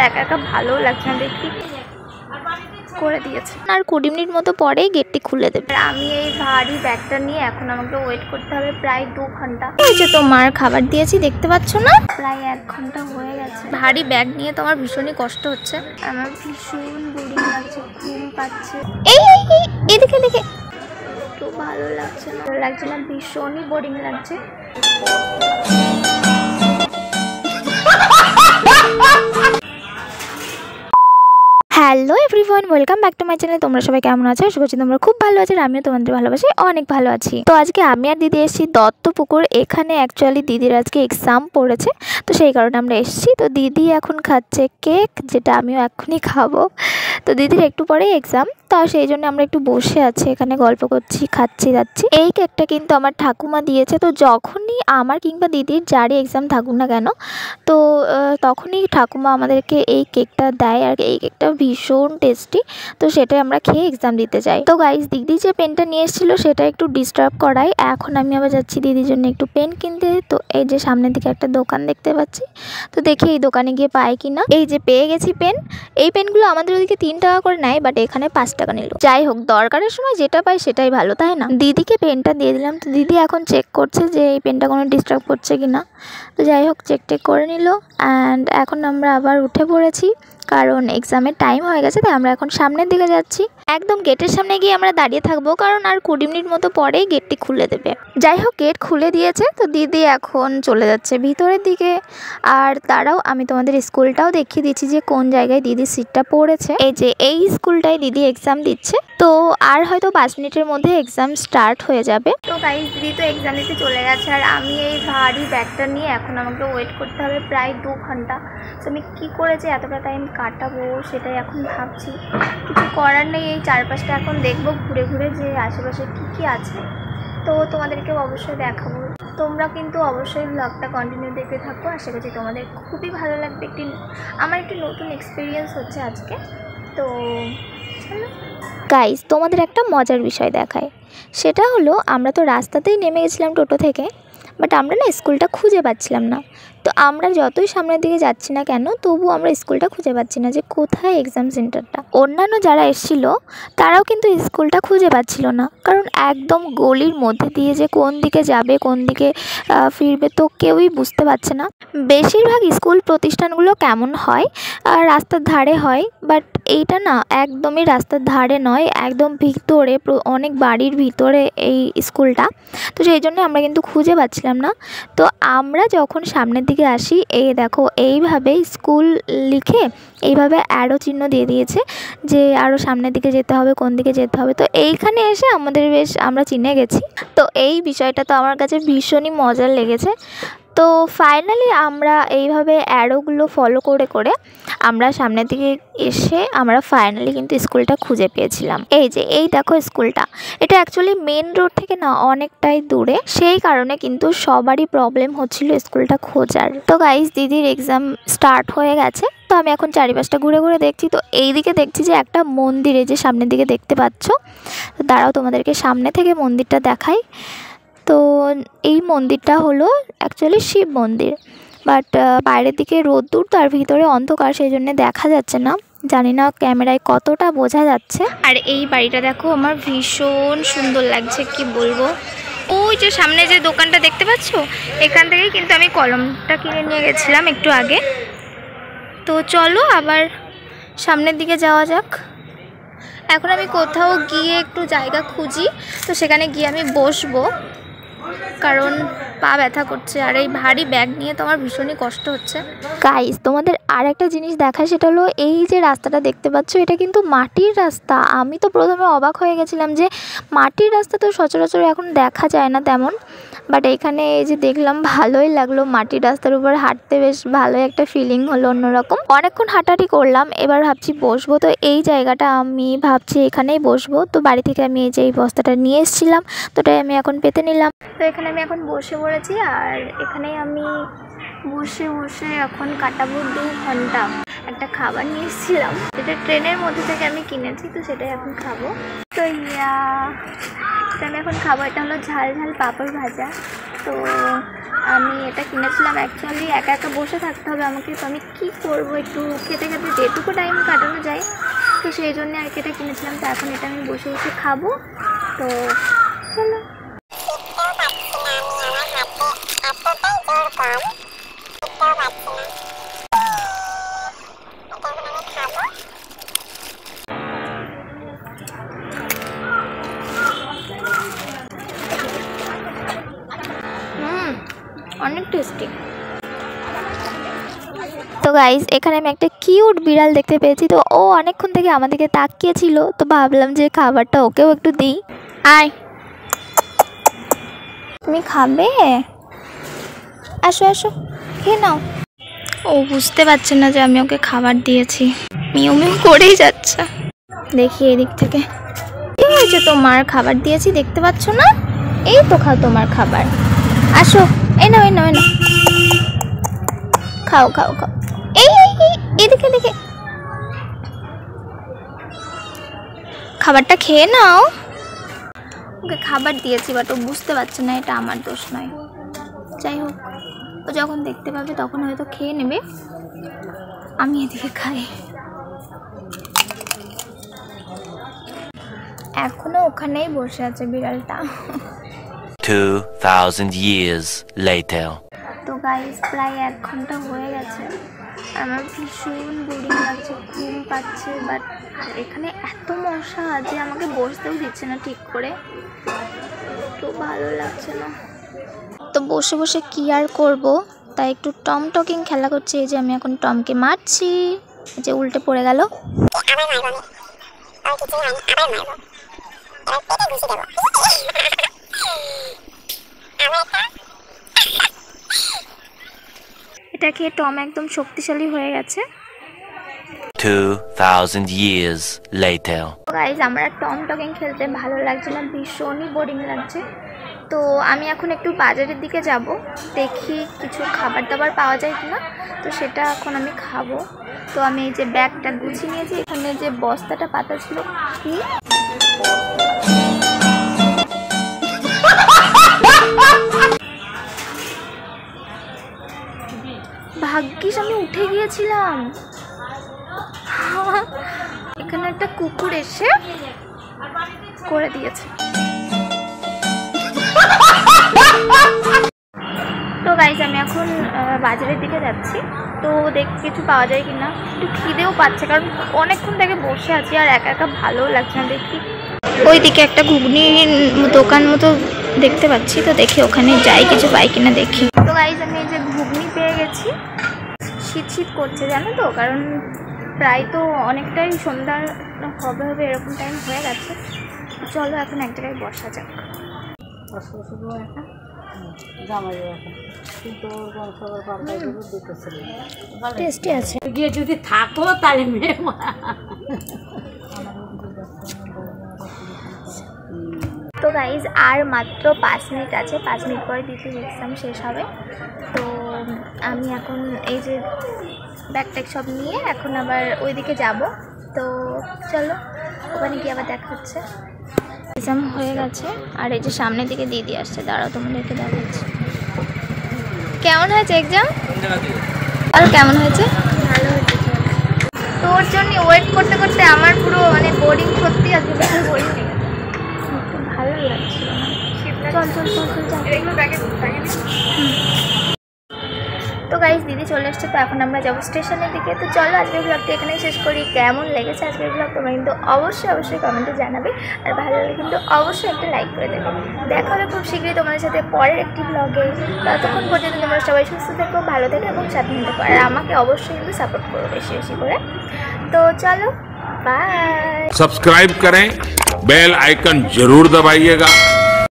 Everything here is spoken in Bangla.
একা একা ভালো লাগছে না, দেখি করে দিয়েছে আর 20 মিনিট মতো পরেই গেটটি খুলে দেবে। আমি এই ভারী ব্যাগটা নিয়ে এখন আমাকে ওয়েট করতে হবে প্রায় 2 ঘন্টা। এই যে তোমার খাবার দিয়েছি, দেখতে পাচ্ছ না, প্রায় 1 ঘন্টা হয়ে গেছে। ভারী ব্যাগ নিয়ে তো আমার ভীষণই কষ্ট হচ্ছে, আমার ভীষণ বোরিং লাগছে, ঘুম পাচ্ছে। এই এদিকে দেখে তো ভালো লাগছে না, ভীষণই বোরিং লাগছে। Hello everyone, welcome back to my channel. তোমরা সবাই কেমন আছো? আশা করছি তোমরা খুব ভালো আছো, আর আমিও তোমাদের ভালোবাসি, অনেক ভালো আছি। তো আজকে আমি আর দিদি এসেছি দত্তপুকুর। এখানে অ্যাকচুয়ালি দিদির আজকে এক্সাম পড়েছে, তো সেই কারণে আমরা এসেছি। তো দিদি এখন খাচ্ছে কেক, যেটা আমিও এখনই খাবো। তো দিদির একটু পরেই এক্সাম, তো সেই জন্য আমরা একটু বসে আছি এখানে, গল্প করছি, খাচ্ছি যাচ্ছি। এই কেকটা কিন্তু আমার ঠাকুমা দিয়েছে। তো যখনই আমার কিংবা দিদির যারই এক্সাম থাকুক না কেন, তো তখনই ঠাকুমা আমাদেরকে এই কেকটা দেয়, আর এই কেকটা ভীষণ টেস্টি। তো সেটাই আমরা খেয়ে এক্সাম দিতে যাই। তো গাইস, দিদি যে পেনটা নিয়ে এসেছিলো সেটা একটু ডিস্টার্ব করায়। এখন আমি আবার যাচ্ছি দিদির জন্য একটু পেন কিনতে। তো এই যে সামনের দিকে একটা দোকান দেখতে পাচ্ছি, তো দেখি এই দোকানে গিয়ে পাই কিনা। এই যে পেয়ে গেছি পেন। এই পেনগুলো আমাদের ওদিকে 3 টাকা করে নেয়, বাট এখানে 5 টাকা নিল। যাই হোক, দরকারের সময় যেটা পাই সেটাই ভালো, তাই না? দিদিকে পেনটা দিয়ে দিলাম। তো দিদি এখন চেক করছে যে এই পেনটা কোনো ডিস্টার্ব করছে কিনা। তো যাই হোক, চেক করে নিল। অ্যান্ড এখন আমরা আবার উঠে পড়েছি, কারণ এক্সামের টাইম হয়ে গেছে। তাই আমরা এখন সামনের দিকে যাচ্ছি। একদম গেটের সামনে গিয়ে আমরা দাঁড়িয়ে থাকবো, কারণ আর 20 মিনিট মতো পরেই গেটটি খুলে দেবে। যাই হোক, গেট খুলে দিয়েছে। তো দিদি এখন চলে যাচ্ছে ভিতরের দিকে। আর তারাও আমি তোমাদের স্কুলটাও দেখিয়ে দিচ্ছি যে কোন জায়গায় দিদির সিটটা পড়েছে। এই যে এই স্কুলটায় দিদি এক্সাম দিচ্ছে। তো আর হয়তো 5 মিনিটের মধ্যে এক্সাম স্টার্ট হয়ে যাবে। তো গাইস, দিদি তো এক্সাম দিতে চলে গেছে, আর আমি এই ভারী ব্যাগটা নিয়ে এখন আমাকে ওয়েট করতে হবে প্রায় 2 ঘন্টা। তো আমি কী করেছি এতটা টাইম কাটাবো সেটাই এখন ভাবছি। কিছু করার নেই, এই চারপাশটা এখন দেখবো ঘুরে ঘুরে যে আশেপাশে কী আছে। তো তোমাদেরকেও অবশ্যই দেখাবো। তোমরা কিন্তু অবশ্যই ব্লগটা কন্টিনিউ দেখতে থাকো, আশা করছি তোমাদের খুবই ভালো লাগবে। আমার একটি নতুন এক্সপিরিয়েন্স হচ্ছে আজকে। তো গাইস, তোমাদের একটা মজার বিষয় দেখায়। সেটা হলো, আমরা তো রাস্তাতেই নেমে গেছিলাম টোটো থেকে, বাট আমরা না স্কুলটা খুঁজে পাচ্ছিলাম না। তো আমরা যতই সামনের দিকে যাচ্ছি না কেন, তবু আমরা স্কুলটা খুঁজে পাচ্ছি না যে কোথায় এক্সাম সেন্টারটা। অন্যান্য যারা এসেছিল তারাও কিন্তু স্কুলটা খুঁজে পাচ্ছিল না, কারণ একদম গলির মধ্যে দিয়ে যে কোন দিকে যাবে কোন দিকে ফিরবে তো কেউই বুঝতে পারছে না। বেশিরভাগ স্কুল প্রতিষ্ঠানগুলো কেমন হয়, রাস্তার ধারে হয়, বাট এইটা না একদমই রাস্তার ধারে নয়, একদম ভিতরে, অনেক বাড়ির ভিতরে এই স্কুলটা। তো সেই জন্য আমরা কিন্তু খুঁজে পাচ্ছিলাম না। তো আমরা যখন সামনের দিকে আসি, এই দেখো এইভাবে স্কুল লিখে এইভাবে অ্যারো চিহ্ন দিয়ে দিয়েছে যে আরও সামনের দিকে যেতে হবে, কোন দিকে যেতে হবে। তো এইখানে এসে আমাদের বেশ আমরা চিনে গেছি। তো এই বিষয়টা তো আমার কাছে ভীষণই মজার লেগেছে। তো ফাইনালি আমরা এইভাবে অ্যারোগুলো ফলো করে করে আমরা সামনের দিকে এসে আমরা ফাইনালি কিন্তু স্কুলটা খুঁজে পেয়েছিলাম। এই যে এই দেখো স্কুলটা, এটা অ্যাকচুয়ালি মেন রোড থেকে না অনেকটাই দূরে, সেই কারণে কিন্তু সবারই প্রবলেম হচ্ছিল স্কুলটা খোঁজার। তো গাইস, দিদির এক্সাম স্টার্ট হয়ে গেছে। তো আমি এখন চারিপাশটা ঘুরে ঘুরে দেখছি। তো এই দিকে দেখছি যে একটা মন্দিরে, যে সামনের দিকে দেখতে পাচ্ছ, দাঁড়াও তোমাদেরকে সামনে থেকে মন্দিরটা দেখাই। তো এই মন্দিরটা হলো অ্যাকচুয়ালি শিব মন্দির, বাট বাইরের দিকে রোদ্দুর, তার ভিতরে অন্ধকার, সেই জন্য দেখা যাচ্ছে না। জানি না ক্যামেরায় কতটা বোঝা যাচ্ছে। আর এই বাড়িটা দেখো, আমার ভীষণ সুন্দর লাগছে, কি বলবো। ওই যে সামনে যে দোকানটা দেখতে পাচ্ছ, এখান থেকেই কিন্তু আমি কলমটা কিনে নিয়ে গেছিলাম একটু আগে। তো চলো আবার সামনের দিকে যাওয়া যাক। এখন আমি কোথাও গিয়ে একটু জায়গা খুঁজি, তো সেখানে গিয়ে আমি বসবো, কারণ পা ব্যথা করছে, আর এই ভারী ব্যাগ নিয়ে তো আমার ভীষণই কষ্ট হচ্ছে। গাইস, তোমাদের আর একটা জিনিস দেখায়, সেটা হলো এই যে রাস্তাটা দেখতে পাচ্ছ, এটা কিন্তু মাটির রাস্তা। আমি তো প্রথমে অবাক হয়ে গেছিলাম যে মাটির রাস্তা তো সচরাচর এখন দেখা যায় না তেমন, বাট এখানে এই যে দেখলাম, ভালোই লাগলো। মাটির রাস্তার উপর হাঁটতে বেশ ভালোই একটা ফিলিং হলো, অন্যরকম। অনেকক্ষণ হাঁটাহাঁটি করলাম, এবার ভাবছি বসবো। তো এই জায়গাটা আমি ভাবছি এখানেই বসবো। তো বাড়ি থেকে আমি এই যে এই বস্তাটা নিয়ে এসেছিলাম, তো ওটাই আমি এখন পেতে নিলাম। তো এখানে আমি এখন বসে পড়েছি, আর এখানেই আমি বসে বসে এখন কাটাবো 2 ঘন্টা। একটা খাবার নিয়ে এসেছিলাম, যেটা ট্রেনের মধ্যে থেকে আমি কিনেছি, তো সেটাই এখন খাবো। তো আমি এখন খাবো, এটা হলো ঝাল ঝাল পাঁপড় ভাজা। তো আমি এটা কিনেছিলাম অ্যাকচুয়ালি একা একা বসে থাকতে হবে আমাকে, তো আমি কী করবো, একটু খেতে খেতে যেটুকু টাইম কাটানো যায়, তো সেই জন্য আর কি এটা কিনেছিলাম। তো এখন এটা আমি বসে বসে খাবো। তো চলো। অনেক টেস্টি। তো গাইস এখানে আমি একটা কিউট বিড়াল দেখতে পেয়েছি, তো ও অনেকক্ষণ থেকে আমাদেরকে তাকিয়েছিল, তো ভাবলাম যে খাবারটা ওকেও একটু দিই। আয়, তুমি খাবে? আসো আসো, খেয়ে নাও। ও বুঝতে পারছে না যে আমি ওকে খাবার দিয়েছি, মিউ মিউ করেই যাচ্ছে। দেখি এদিক থেকে, কি হয়েছে তোমার? খাবার দিয়েছি দেখতে পাচ্ছ না? এই তো খাও তোমার খাবার, আসো। এই নাও এই নাও এই নাও, খাও খাও খাও। এই এদিকে এদিকে, খাবারটা খেয়ে নাও। ওকে খাবার দিয়েছি বাট ও বুঝতে পারছে না, এটা আমার দোষ নয়। যাই হোক, ও যখন দেখতে পাবে তখন হয়তো খেয়ে নেবে। আমি এদিকে খাই। এখনো ওখানেই বসে আছে বিড়ালটা। 2000 years later. তো গাইস প্রায় 1 ঘন্টা হয়ে গেছে, আমার ভীষণ বোরিং লাগছে, ঘুম পাচ্ছে, বাট এখানে এত মশা যে আমাকে বসতেও দিচ্ছে না ঠিক করে, তো ভালো লাগছে না। তো বসে বসে কি আর করব, তাই একটু টম টকিং খেলা করছি। এই যে আমি এখন টমকে মারছি, যে উল্টে পড়ে গেল। এটা খেয়ে টম একদম শক্তিশালী হয়ে গেছে। 2000 years later. গাইজ আমার আর টম টকিং খেলতে ভালো লাগছে না, ভীষণই বোরিং লাগছে। তো আমি এখন একটু বাজারের দিকে যাব, দেখি কিছু খাবার দাবার পাওয়া যায় কিনা, তো সেটা এখন আমি খাবো। তো আমি এই যে ব্যাগটা গুছিয়ে নিয়েছি, এখানে যে বস্তাটা পাতা ছিল, কি ভাগ্যিস আমি উঠে গিয়েছিলাম। এখানে একটা কুকুর এসে করে দিয়েছে। তো গাইজ আমি এখন বাজারের দিকে যাচ্ছি, তো দেখি কিছু পাওয়া যায় কিনা। একটু খিদেও পাচ্ছে কারণ অনেকক্ষণ থেকে বসে আছি আর একা একা ভালোও লাগছে না। দেখি ওইদিকে একটা ঘুগনির দোকান মতো দেখতে পাচ্ছি, তো দেখি ওখানে যাই, কিছু পাই কিনা দেখি। তো গাইজ আমি এই যে ঘুগনি পেয়ে গেছি। শীত শীত করছে জানো তো, কারণ প্রায় তো অনেকটাই সন্ধ্যার হবে হবে এরকম টাইম হয়ে গেছে। চলো এখন এক জায়গায় বসা যাক। টেস্টি আছে, গিয়ে যদি থাকো তাহলে মেয়ে তো গাইজ আর মাত্র 5 মিনিট আছে, 5 মিনিট পরে দ্বিতীয় এক্সাম শেষ হবে। তো আমি এখন এই যে ব্যাগ ট্যাগ সব নিয়ে এখন আবার ওইদিকে যাব। তো চলো ওখানে গিয়ে আবার দেখা হচ্ছে। এক্সাম হয়ে গেছে আর এই যে সামনের দিকে দিদি আসছে, দাঁড়াও তোমাদেরকে দেখাচ্ছি। কেমন হয়েছে এক্সাম? আর কেমন হয়েছে? ভালো হয়েছে। তোর জন্য ওয়েট করতে করতে আমার পুরো মানে বোরিং, সত্যি আজকে বেশি বোরিং নেই, ভালো লাগছিল না। চল চল চল চল। তো গাইজ দিদি চলে আসছে, তো এখন আমরা যাবো স্টেশনের দিকে। তো চলো আজকের ব্লগটা এখানেই শেষ করি। কেমন লেগেছে আজকের ব্লগ তোমরা কিন্তু অবশ্যই কমেন্টে জানাবে, আর ভালো লাগলে কিন্তু অবশ্যই একটা লাইক করে দেবে। দেখা হবে খুব শীঘ্রই তোমাদের সাথে পরের একটি ব্লগে। ততক্ষণ পর্যন্ত তোমরা সবাই সুস্থ থেকো, ভালো থেকো এবং স্বাধীন থেকো, আর আমাকে অবশ্যই কিন্তু সাপোর্ট করো বেশি বেশি করে। তো চলো बाय। सब्सक्राइब करें, बेल आइकन जरूर दबाइएगा।